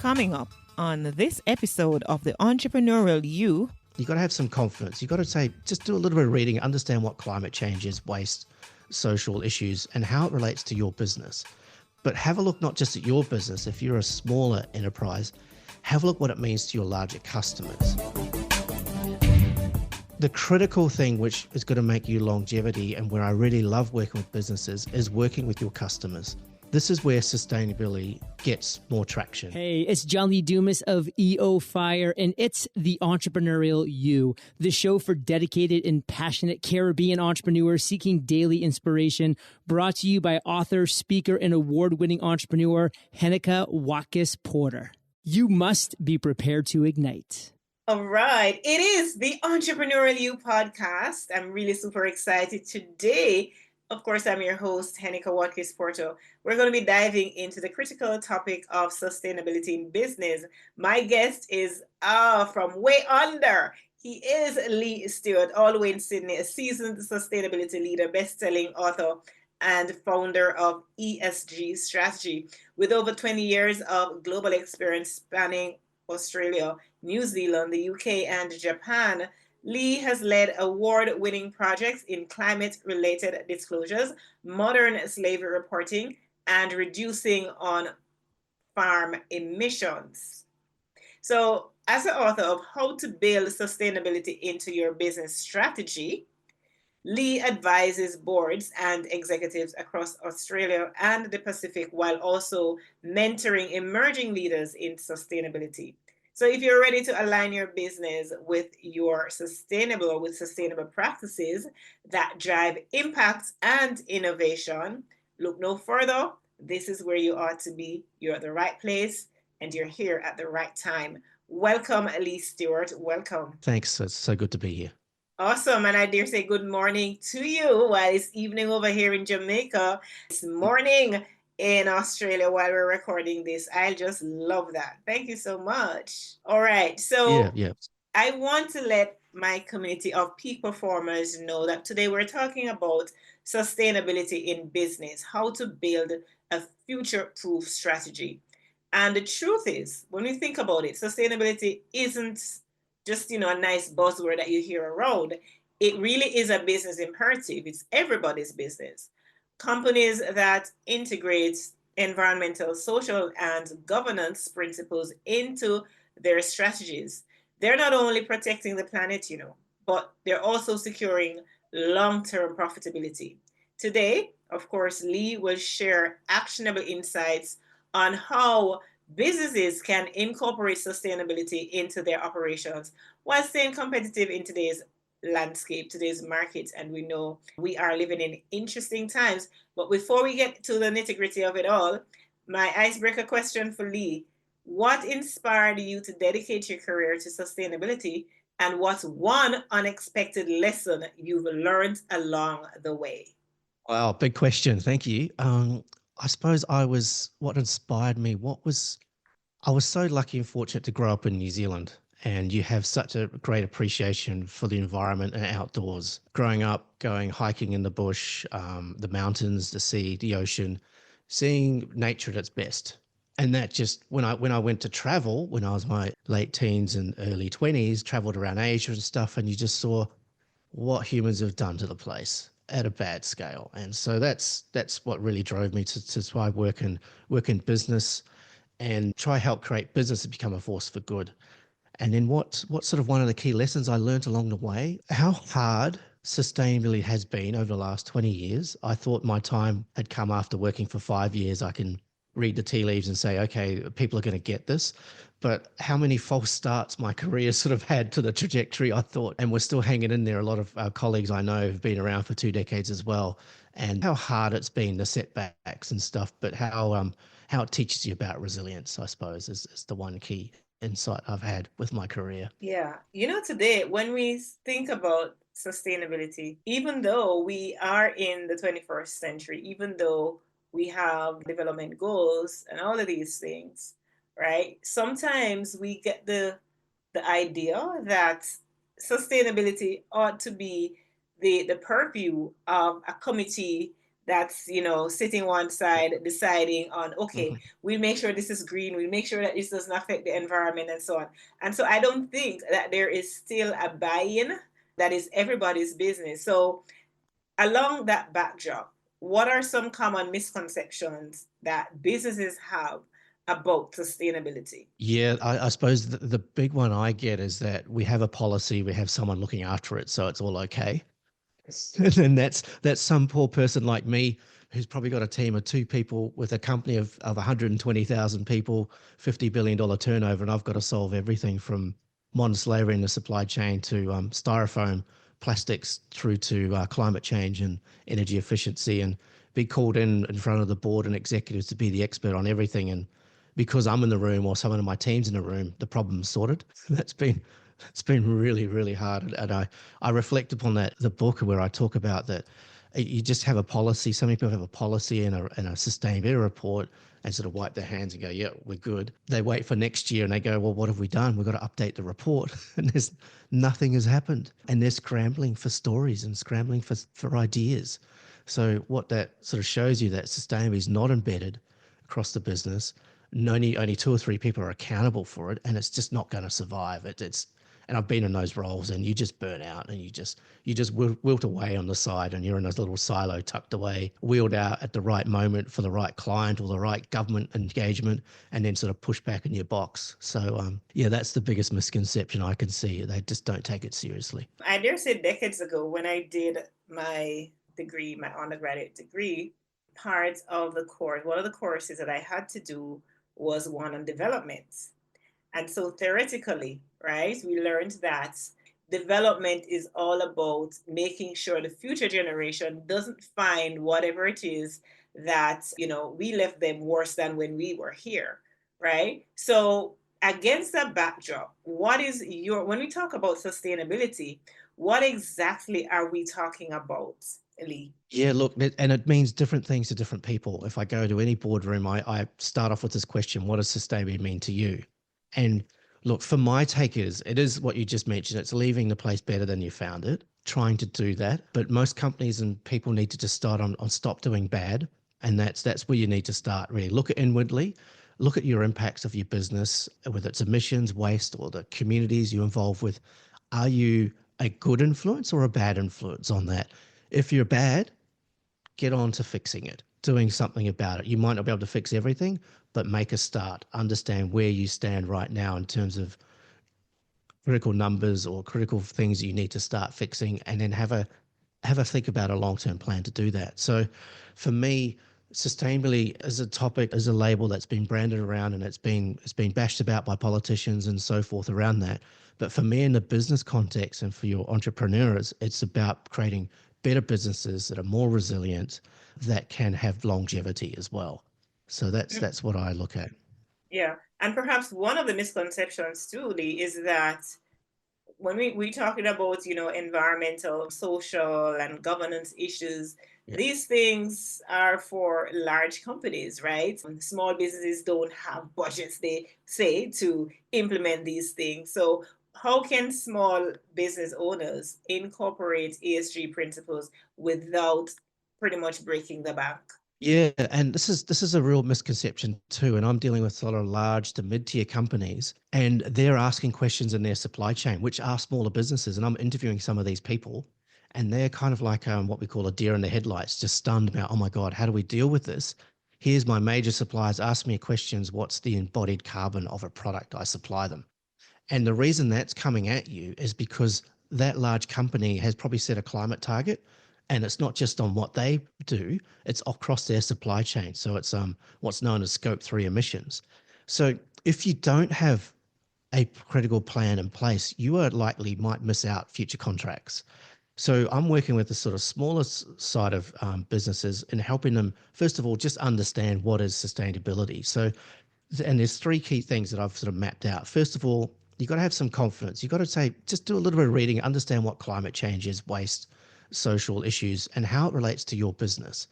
Coming up on this episode of the Entrepreneurial You. You got to have some confidence. You got to say, just do a little bit of reading, understand what climate change is, waste, social issues, and how it relates to your business. But have a look not just at your business. If you're a smaller enterprise, have a look what it means to your larger customers. The critical thing which is going to make you longevity and where I really love working with businesses is working with your customers. This is where sustainability gets more traction. Hey, it's John Lee Dumas of EO Fire, and it's the Entrepreneurial You, the show for dedicated and passionate Caribbean entrepreneurs seeking daily inspiration, brought to you by author, speaker, and award-winning entrepreneur Heneka Watkis-Porter. You must be prepared to ignite. All right. It is the Entrepreneurial You podcast. I'm really super excited today. Of course, I'm your host, Heneka Watkis-Porter. We're going to be diving into the critical topic of sustainability in business. My guest is from way under. He is Lee Stewart, all the way in Sydney, a seasoned sustainability leader, best-selling author, and founder of ESG Strategy. With over 20 years of global experience spanning Australia, New Zealand, the UK, and Japan, Lee has led award-winning projects in climate-related disclosures, modern slavery reporting, and reducing on-farm emissions. So, as an author of How to Build Sustainability into Your Business Strategy, Lee advises boards and executives across Australia and the Pacific while also mentoring emerging leaders in sustainability. So if you're ready to align your business with sustainable practices that drive impact and innovation, look no further. This is where you ought to be. You're at the right place and you're here at the right time. Welcome, Lee Stewart. Welcome. Thanks. It's so good to be here. Awesome. And I dare say good morning to you while it's evening over here in Jamaica. It's morning in Australia while we're recording this. I just love that. Thank you so much. All right. So yeah. I want to let my community of peak performers know that today we're talking about sustainability in business, how to build a future-proof strategy. And the truth is, when we think about it, sustainability isn't just, a nice buzzword that you hear around. It really is a business imperative. It's everybody's business. Companies that integrate environmental, social, and governance principles into their strategies, they're not only protecting the planet, but they're also securing long-term profitability. Today, of course, Lee will share actionable insights on how businesses can incorporate sustainability into their operations while staying competitive in today's landscape, today's market. And we know we are living in interesting times. But before we get to the nitty-gritty of it all, my icebreaker question for Lee: what inspired you to dedicate your career to sustainability, and what's one unexpected lesson you've learned along the way? Wow, big question. Thank you. I suppose what inspired me, I was so lucky and fortunate to grow up in New Zealand, and you have such a great appreciation for the environment and outdoors. Growing up, going hiking in the bush, the mountains, the sea, the ocean, seeing nature at its best. And that just, when I went to travel, when I was my late teens and early 20s, traveled around Asia and stuff, and you just saw what humans have done to the place at a bad scale. And so that's what really drove me to try work in business and try help create business to become a force for good. And then what sort of one of the key lessons I learned along the way, how hard sustainability has been over the last 20 years. I thought my time had come after working for 5 years. I can read the tea leaves and say, okay, people are going to get this. But how many false starts my career sort of had to the trajectory I thought, and we're still hanging in there. A lot of our colleagues I know have been around for 2 decades as well, and how hard it's been, the setbacks and stuff, but how it teaches you about resilience, I suppose, is the one key insight I've had with my career. Yeah. Today, when we think about sustainability, even though we are in the 21st century, even though we have development goals and all of these things, right? Sometimes we get the idea that sustainability ought to be the purview of a committee that's, sitting one side, deciding on, okay, Mhm. we'll make sure this is green, we'll make sure that this doesn't affect the environment and so on. And so I don't think that there is still a buy-in that is everybody's business. So along that backdrop, what are some common misconceptions that businesses have about sustainability? Yeah, I suppose the big one I get is that we have a policy, we have someone looking after it, so it's all okay. And then that's some poor person like me who's probably got a team of two people with a company of 120,000 people, $50 billion turnover, and I've got to solve everything from modern slavery in the supply chain to styrofoam, plastics, through to climate change and energy efficiency, and be called in front of the board and executives to be the expert on everything. And because I'm in the room or someone of my team's in the room, the problem's sorted. It's been really, really hard. And I reflect upon that, the book where I talk about that you just have a policy. So many people have a policy and a sustainability report and sort of wipe their hands and go, yeah, we're good. They wait for next year and they go, well, what have we done? We've got to update the report. And there's nothing has happened. And they're scrambling for stories and scrambling for ideas. So what that sort of shows you, that sustainability is not embedded across the business. Only two or three people are accountable for it, and it's just not going to survive. And I've been in those roles, and you just burn out, and you just wilt away on the side, and you're in a little silo tucked away, wheeled out at the right moment for the right client or the right government engagement, and then sort of push back in your box. So yeah, that's the biggest misconception I can see. They just don't take it seriously. I dare say decades ago when I did my degree, my undergraduate degree, one of the courses that I had to do was one on development. And so theoretically, right, we learned that development is all about making sure the future generation doesn't find whatever it is that, we left them worse than when we were here, right? So against that backdrop, when we talk about sustainability, what exactly are we talking about, Lee? Yeah, look, and it means different things to different people. If I go to any boardroom, I start off with this question: what does sustainability mean to you? And look, for my takers, it is what you just mentioned. It's leaving the place better than you found it, trying to do that. But most companies and people need to just start on stop doing bad. And that's where you need to start, really. Look at inwardly, look at your impacts of your business, whether it's emissions, waste, or the communities you involve with. Are you a good influence or a bad influence on that? If you're bad, get on to fixing it, doing something about it. You might not be able to fix everything, but make a start. Understand where you stand right now in terms of critical numbers or critical things that you need to start fixing, and then have a think about a long-term plan to do that. So for me, sustainability as a topic, as a label that's been branded around, and it's been bashed about by politicians and so forth around that. But for me, in the business context and for your entrepreneurs, it's about creating better businesses that are more resilient, that can have longevity as well. So that's what I look at. Yeah. And perhaps one of the misconceptions too, Lee, is that when we talking about, environmental, social, and governance issues, Yeah. these things are for large companies, right? Small businesses don't have budgets, they say, to implement these things. So how can small business owners incorporate ESG principles without pretty much breaking the bank? Yeah, and this is a real misconception too. And I'm dealing with a lot of large to mid-tier companies, and they're asking questions in their supply chain, which are smaller businesses. And I'm interviewing some of these people, and they're kind of like what we call a deer in the headlights, just stunned about, oh my God, how do we deal with this? Here's my major suppliers ask me questions: what's the embodied carbon of a product I supply them? And the reason that's coming at you is because that large company has probably set a climate target, and it's not just on what they do, it's across their supply chain. So it's what's known as scope 3 emissions. So if you don't have a critical plan in place, you are likely might miss out future contracts. So I'm working with the sort of smallest side of businesses and helping them, first of all, just understand what is sustainability. So, and there's three key things that I've sort of mapped out. First of all, you've got to have some confidence. You've got to say, just do a little bit of reading, understand what climate change is, waste, social issues, and how it relates to your business.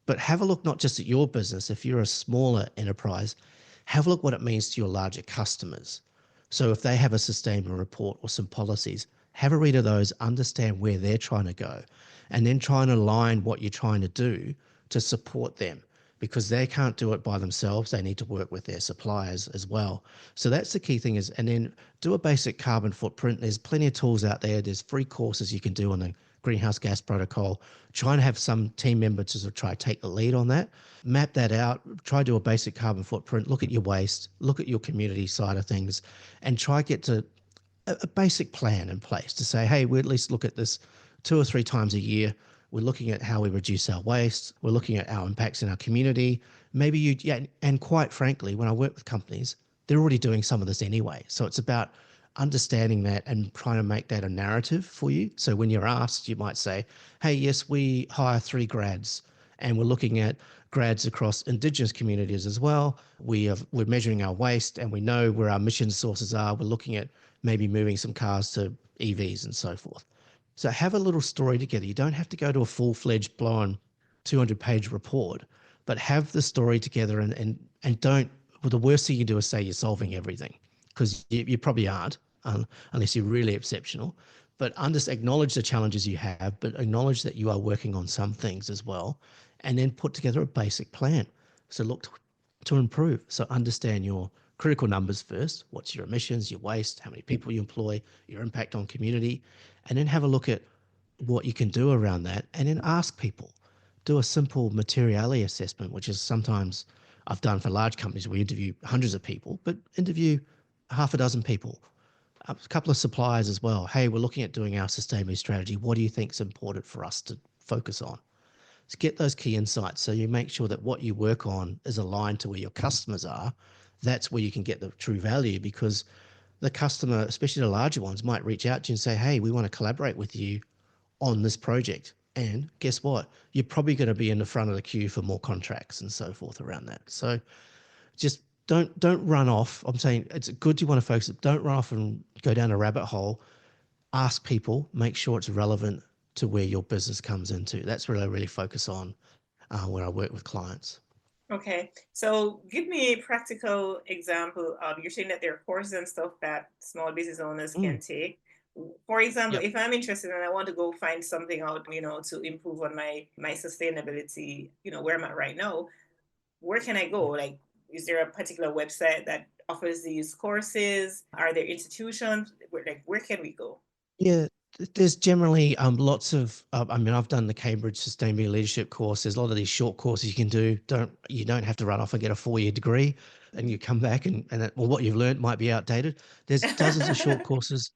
But have a look not just at your business. If you're a smaller enterprise, have a look what it means to your larger customers. So if they have a sustainable report or some policies, have a read of those, understand where they're trying to go, and then try and align what you're trying to do to support them, because they can't do it by themselves. They need to work with their suppliers as well. So that's the key thing is, and then do a basic carbon footprint. There's plenty of tools out there. There's free courses you can do on the greenhouse gas protocol. Try and have some team member to sort of try to take the lead on that. Map that out. Try to do a basic carbon footprint. Look at your waste. Look at your community side of things, and try get to a basic plan in place to say, hey, we at least look at this 2 or 3 times a year. We're looking at how we reduce our waste. We're looking at our impacts in our community. Maybe and quite frankly, when I work with companies, they're already doing some of this anyway. So it's about understanding that and trying to make that a narrative for you. So when you're asked, you might say, hey, yes, we hire 3 grads and we're looking at grads across Indigenous communities as well. We're measuring our waste and we know where our emission sources are. We're looking at maybe moving some cars to EVs and so forth. So have a little story together. You don't have to go to a full-fledged blown 200-page report, but have the story together and don't, well, the worst thing you do is say you're solving everything, because you probably aren't, unless you're really exceptional. But acknowledge the challenges you have, but acknowledge that you are working on some things as well, and then put together a basic plan. So look to improve. So understand your critical numbers first. What's your emissions, your waste, how many people you employ, your impact on community, and then have a look at what you can do around that, and then ask people. Do a simple materiality assessment, which is sometimes I've done for large companies. We interview hundreds of people, but interview half a dozen people, a couple of suppliers as well. Hey, we're looking at doing our sustainability strategy. What do you think is important for us to focus on? To get those key insights, so you make sure that what you work on is aligned to where your customers are. That's where you can get the true value, because the customer, especially the larger ones, might reach out to you and say, hey, we want to collaborate with you on this project. And guess what? You're probably going to be in the front of the queue for more contracts and so forth around that. So just don't run off. I'm saying it's good you want to focus. Don't run off and go down a rabbit hole. Ask people, make sure it's relevant to where your business comes into. That's where I really focus on where I work with clients. Okay, so give me a practical example of, you're saying that there are courses and stuff that small business owners can take. For example, Yep. if I'm interested and I want to go find something out, to improve on my sustainability, where I'm at right now, where can I go? Like, is there a particular website that offers these courses? Are there institutions? Where can we go? Yeah, there's generally lots of, I've done the Cambridge Sustainability Leadership course. There's a lot of these short courses you can do. You don't have to run off and get a 4-year degree and you come back and what you've learned might be outdated. There's dozens of short courses.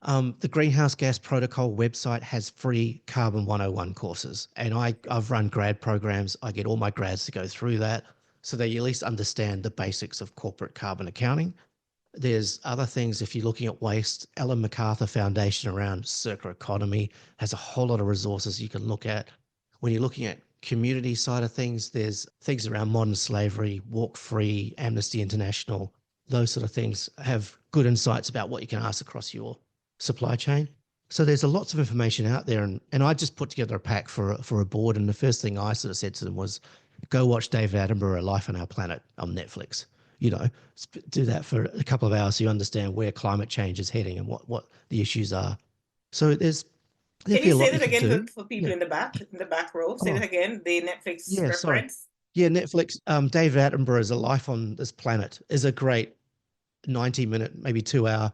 The Greenhouse Gas Protocol website has free Carbon 101 courses, and I've run grad programs. I get all my grads to go through that so they at least understand the basics of corporate carbon accounting. There's other things. If you're looking at waste, Ellen MacArthur Foundation around circular economy has a whole lot of resources you can look at. When you're looking at community side of things, there's things around modern slavery, Walk Free, Amnesty International. Those sort of things have good insights about what you can ask across your supply chain. So there's lots of information out there, and I just put together a pack for a board. And the first thing I sort of said to them was, go watch David Attenborough, Life on Our Planet on Netflix. Do that for a couple of hours so you understand where climate change is heading and what the issues are. So there's Can you a say lot that you can again do. for people Yeah. in the back row? Say that again, the Netflix Yeah, sorry. reference. Yeah, Netflix. David Attenborough's A Life on This Planet is a great 90-minute, maybe 2-hour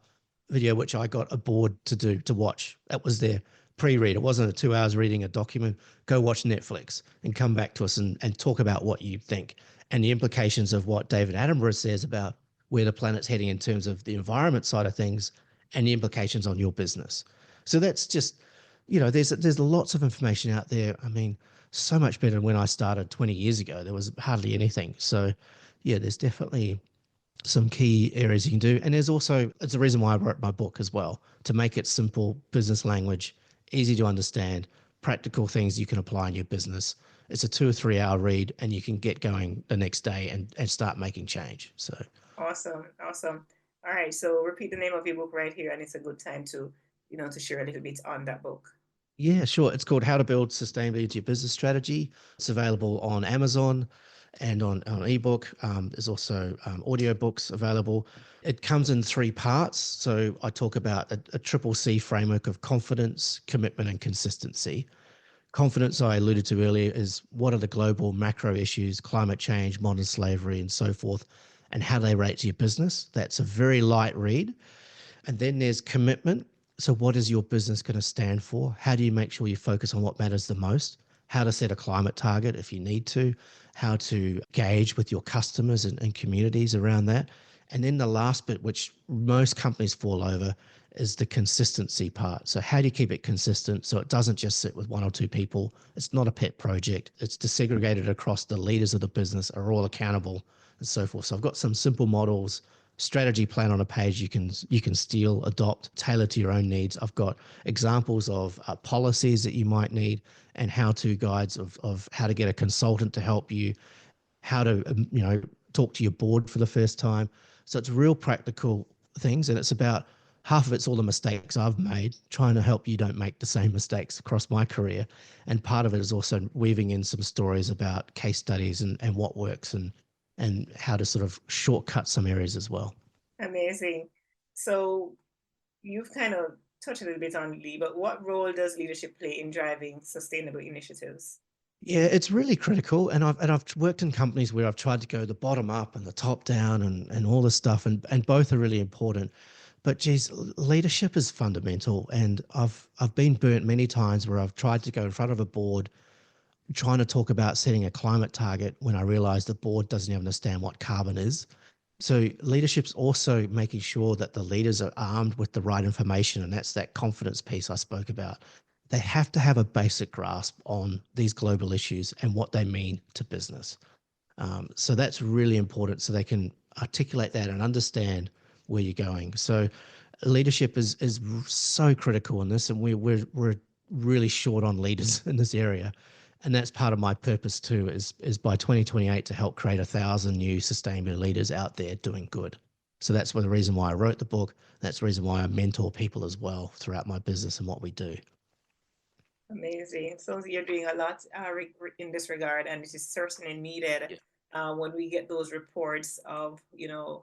video, which I got a board to watch. That was their pre-read. It wasn't a 2 hours reading a document. Go watch Netflix and come back to us and talk about what you think and the implications of what David Attenborough says about where the planet's heading in terms of the environment side of things and the implications on your business. So that's just, there's lots of information out there. I mean, so much better than when I started 20 years ago. There was hardly anything. So yeah, there's definitely some key areas you can do. And there's also, it's the reason why I wrote my book as well, to make it simple business language, easy to understand, practical things you can apply in your business. It's a 2 or 3 hour read and you can get going the next day and start making change. So Awesome. All right, so repeat the name of your book right here, and it's a good time to to share a little bit on that book. yeah, sure. It's called How to Build Sustainability into Your Business Strategy. It's available on Amazon and on ebook. There's also audiobooks available. It comes in 3 parts. So I talk about a triple C framework of confidence, commitment, and consistency. Confidence, I alluded to earlier, is what are the global macro issues, climate change, modern slavery, and so forth, and how they rate to your business. That's a very light read. And then there's commitment. So what is your business going to stand for? How do you make sure you focus on what matters the most? How to set a climate target if you need to, how to engage with your customers and communities around that. And then the last bit, which most companies fall over, is the consistency part. So how do you keep it consistent so it doesn't just sit with one or two people? It's not a pet project. It's disaggregated across the leaders of the business, are all accountable and so forth. So I've got some simple models, strategy plan on a page you can steal, adopt, tailor to your own needs. I've got examples of policies that you might need and how-to guides of how to get a consultant to help you, how to talk to your board for the first time. So it's real practical things, and it's about half of it's all the mistakes I've made, trying to help you don't make the same mistakes across my career. And part of it is also weaving in some stories about case studies and what works and how to sort of shortcut some areas as well. Amazing. So you've kind of touched a little bit on Lee, but what role does leadership play in driving sustainable initiatives? Yeah, it's really critical. And I've worked in companies where I've tried to go the bottom up and the top down and all this stuff, and both are really important. But geez, leadership is fundamental. And I've been burnt many times where I've tried to go in front of a board trying to talk about setting a climate target when I realized the board doesn't even understand what carbon is. So leadership's also making sure that the leaders are armed with the right information, and that's that confidence piece I spoke about. They have to have a basic grasp on these global issues and what they mean to business. So that's really important, so they can articulate that and understand where you're going. So leadership is so critical in this, and we're really short on leaders in this area. And that's part of my purpose too, is by 2028 to help create 1,000 new sustainable leaders out there doing good. So that's the reason why I wrote the book. That's the reason why I mentor people as well throughout my business and what we do. Amazing. So you're doing a lot in this regard, and it is certainly needed Yeah. when we get those reports of,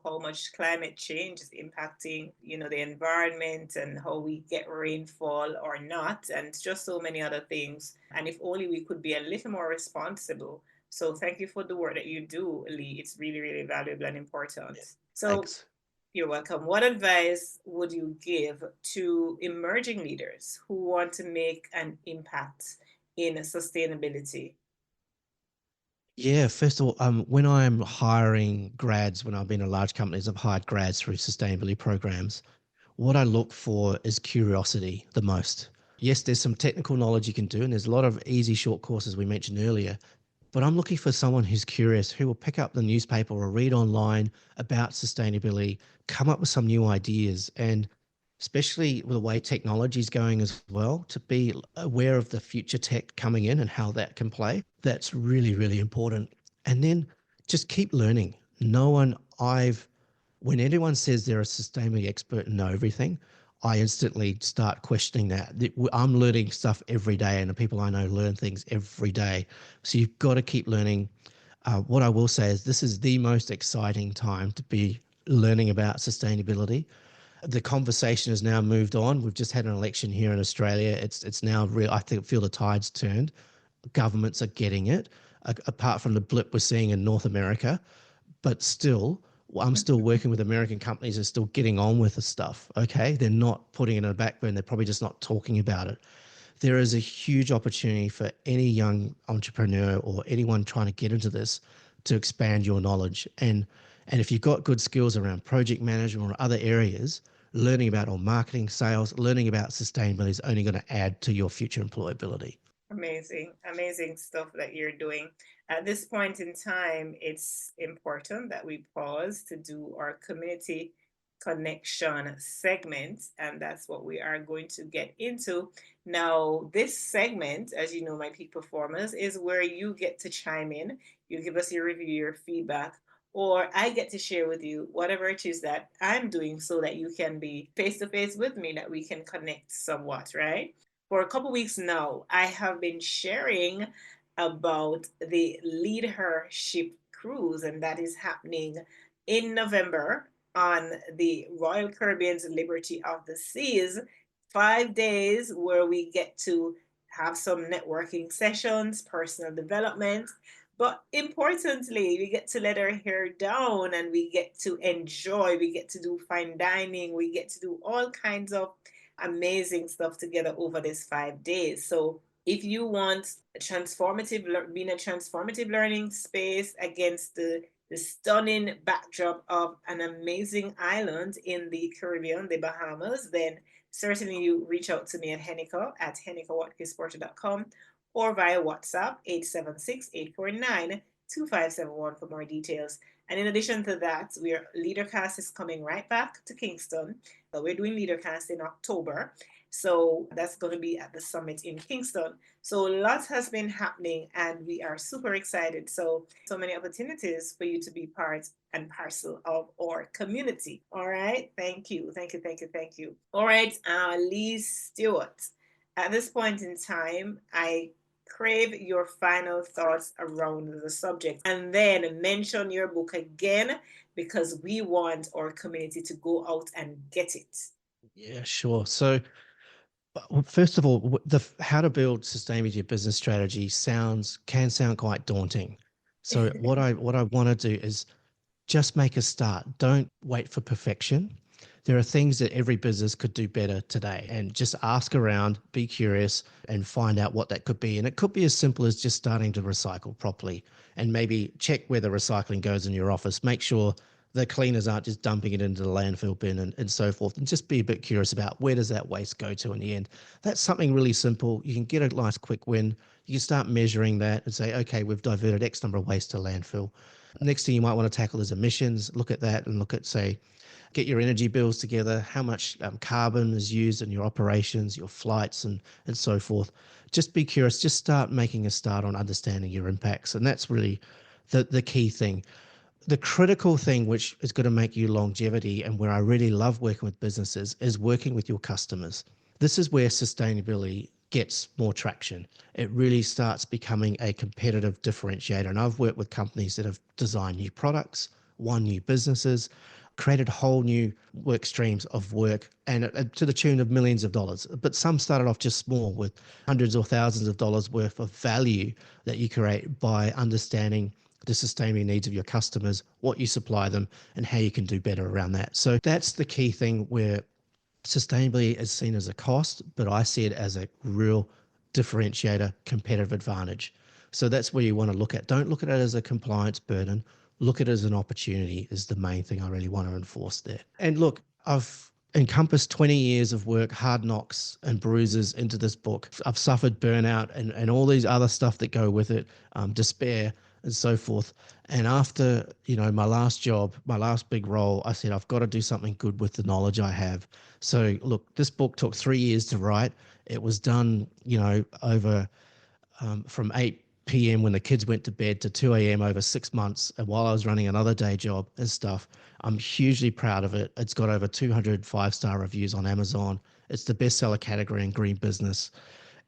how much climate change is impacting, the environment and how we get rainfall or not, and just so many other things. And if only we could be a little more responsible. So thank you for the work that you do, Lee. It's really, really valuable and important. Yeah. So Thanks. you're welcome. What advice would you give to emerging leaders who want to make an impact in sustainability? Yeah, first of all, when I'm hiring grads, when I've been in large companies, I've hired grads through sustainability programs. What I look for is curiosity the most. Yes, there's some technical knowledge you can do, and there's a lot of easy short courses we mentioned earlier, but I'm looking for someone who's curious, who will pick up the newspaper or read online about sustainability, come up with some new ideas, and especially with the way technology is going as well, to be aware of the future tech coming in and how that can play. That's really, really important. And then just keep learning. When anyone says they're a sustainability expert and know everything, I instantly start questioning that. I'm learning stuff every day, and the people I know learn things every day. So you've got to keep learning. What I will say is this is the most exciting time to be learning about sustainability. The conversation has now moved on. We've just had an election here in Australia. It's now real. I feel the tide's turned. Governments are getting it, apart from the blip we're seeing in North America. But still, I'm still working with American companies and still getting on with the stuff. Okay, they're not putting it in a back burner. They're probably just not talking about it. There is a huge opportunity for any young entrepreneur or anyone trying to get into this to expand your knowledge. And if you've got good skills around project management or other areas, learning about or marketing, sales, learning about sustainability is only going to add to your future employability. Amazing, amazing stuff that you're doing. At this point in time, it's important that we pause to do our community connection segment, and that's what we are going to get into. Now, this segment, as you know, my peak performers, is where you get to chime in. You give us your review, your feedback, or I get to share with you whatever it is that I'm doing so that you can be face to face with me, that we can connect somewhat, right? For a couple weeks now, I have been sharing about the leadership cruise, and that is happening in November on the Royal Caribbean's Liberty of the Seas. 5 days where we get to have some networking sessions, personal development. But importantly, we get to let our hair down and we get to enjoy, we get to do fine dining, we get to do all kinds of amazing stuff together over these 5 days. So if you want being a transformative learning space against the stunning backdrop of an amazing island in the Caribbean, the Bahamas, then certainly you reach out to me at Heneka at henekawatkis-porter.com or via WhatsApp 876-849-2571 for more details. And in addition to that, LeaderCast is coming right back to Kingston. So we're doing LeaderCast in October. So that's going to be at the summit in Kingston. So lots has been happening and we are super excited. So many opportunities for you to be part and parcel of our community. All right. Thank you. Thank you. Thank you. Thank you. All right. Lee Stewart. At this point in time, I crave your final thoughts around the subject and then mention your book again because we want our community to go out and get it. Yeah, sure. So first of all, how to build sustainability business strategy can sound quite daunting. So what I want to do is just make a start. Don't wait for perfection. There are things that every business could do better today, and just ask around, be curious, and find out what that could be. And it could be as simple as just starting to recycle properly, and maybe check where the recycling goes in your office. Make sure the cleaners aren't just dumping it into the landfill bin and so forth, and just be a bit curious about where does that waste go to in the end. That's something really simple. You can get a nice quick win. You can start measuring that and say, okay, we've diverted X number of waste to landfill. Next thing you might want to tackle is emissions. Look at that and look at, say, get your energy bills together, how much carbon is used in your operations, your flights, and so forth. Just be curious. Just start making a start on understanding your impacts. And that's really the key thing. The critical thing, which is going to make you longevity and where I really love working with businesses, is working with your customers. This is where sustainability gets more traction. It really starts becoming a competitive differentiator. And I've worked with companies that have designed new products, won new businesses, created whole new work streams of work, and to the tune of millions of dollars. But some started off just small with hundreds or thousands of dollars worth of value that you create by understanding the sustainability needs of your customers, what you supply them, and how you can do better around that. So that's the key thing, where sustainability is seen as a cost, but I see it as a real differentiator, competitive advantage. So that's where you want to look at. Don't look at it as a compliance burden. Look at it as an opportunity is the main thing I really want to enforce there. And look, I've encompassed 20 years of work, hard knocks and bruises into this book. I've suffered burnout and all these other stuff that go with it, despair and so forth. And after, my last job, my last big role, I said, I've got to do something good with the knowledge I have. So look, this book took 3 years to write. It was done, over from 8 p.m. when the kids went to bed to 2 a.m. over 6 months. And while I was running another day job and stuff, I'm hugely proud of it. It's got over 200 5-star reviews on Amazon. It's the bestseller category in green business.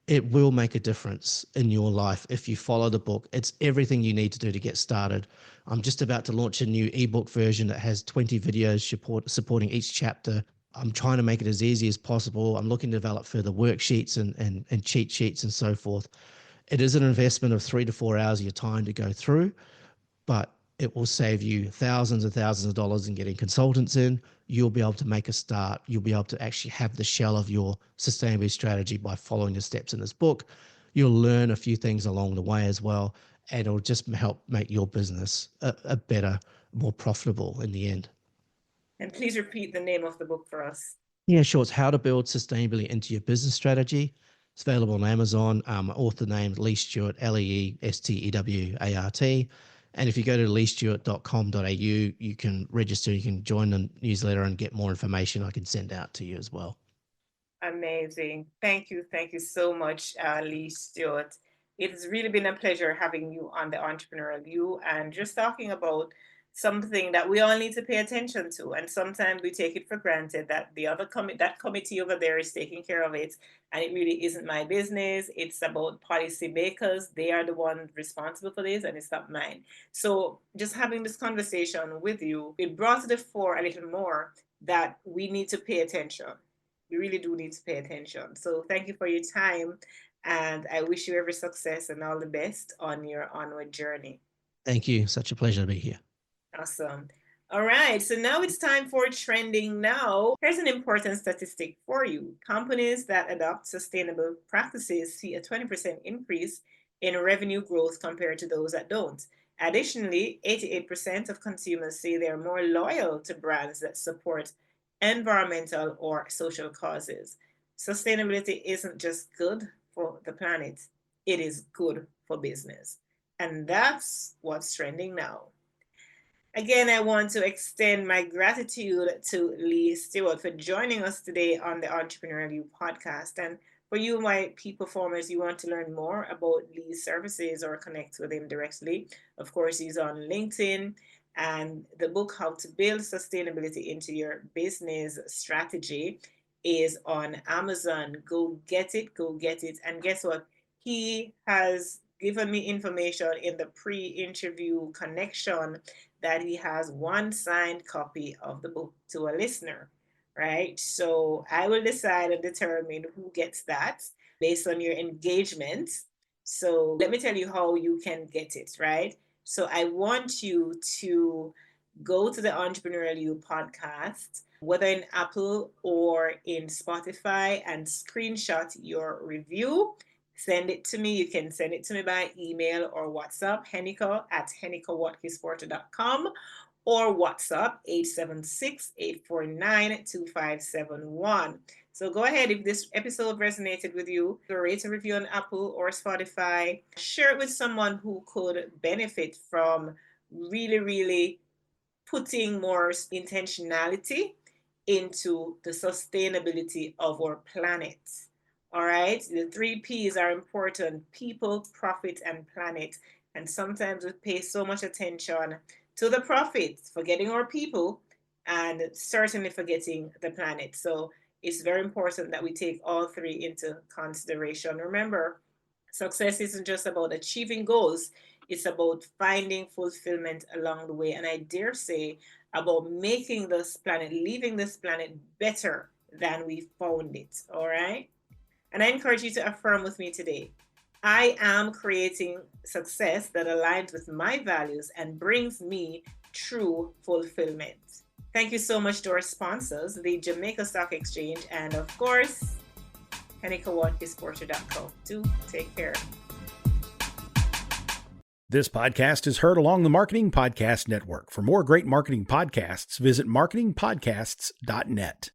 It will make a difference in your life if you follow the book. It's everything you need to do to get started. I'm just about to launch a new ebook version that has 20 videos supporting each chapter. I'm trying to make it as easy as possible. I'm looking to develop further worksheets and cheat sheets and so forth. It is an investment of 3 to 4 hours of your time to go through, but it will save you thousands and thousands of dollars in getting consultants in. You'll be able to make a start. You'll be able to actually have the shell of your sustainability strategy by following the steps in this book. You'll learn a few things along the way as well, and it'll just help make your business a better, more profitable in the end. And please repeat the name of the book for us. Yeah, sure. It's How to Build Sustainability into Your Business Strategy. It's available on Amazon. Author named Lee Stewart, Leestewart. And if you go to leestewart.com.au, you can register, you can join the newsletter and get more information I can send out to you as well. Amazing. Thank you. Thank you so much, Lee Stewart. It has really been a pleasure having you on the Entrepreneurial You and just talking about something that we all need to pay attention to. And sometimes we take it for granted that the other that committee over there is taking care of it. And it really isn't my business. It's about policy makers. They are the ones responsible for this and it's not mine. So just having this conversation with you, it brought to the fore a little more that we need to pay attention. We really do need to pay attention. So thank you for your time. And I wish you every success and all the best on your onward journey. Thank you. Such a pleasure to be here. Awesome. All right, so now it's time for trending now. Here's an important statistic for you. Companies that adopt sustainable practices see a 20% increase in revenue growth compared to those that don't. Additionally, 88% of consumers say they're more loyal to brands that support environmental or social causes. Sustainability isn't just good for the planet, it is good for business. And that's what's trending now. Again, I want to extend my gratitude to Lee Stewart for joining us today on the Entrepreneurial You podcast. And for you, my peak performers, you want to learn more about Lee's services or connect with him directly. Of course, he's on LinkedIn, and the book, How to Build Sustainability into Your Business Strategy, is on Amazon. Go get it, go get it. And guess what? He has given me information in the pre-interview connection that he has one signed copy of the book to a listener, right? So I will decide and determine who gets that based on your engagement. So let me tell you how you can get it, right? So I want you to go to the Entrepreneurial You podcast, whether in Apple or in Spotify, and screenshot your review. Send it to me. You can send it to me by email or WhatsApp, Heneka at henekawatkis-porter.com, or WhatsApp 876-849-2571. So go ahead, if this episode resonated with you, rate a review on Apple or Spotify. Share it with someone who could benefit from really putting more intentionality into the sustainability of our planet. All right, the 3 P's are important: people, profit, and planet. And sometimes we pay so much attention to the profit, forgetting our people, and certainly forgetting the planet. So it's very important that we take all 3 into consideration. Remember, success isn't just about achieving goals, it's about finding fulfillment along the way. And I dare say, about making this planet, leaving this planet better than we found it. All right. And I encourage you to affirm with me today: I am creating success that aligns with my values and brings me true fulfillment. Thank you so much to our sponsors, the Jamaica Stock Exchange, and of course, HenekaWatkis-Porter.com. Do take care. This podcast is heard along the Marketing Podcast Network. For more great marketing podcasts, visit marketingpodcasts.net.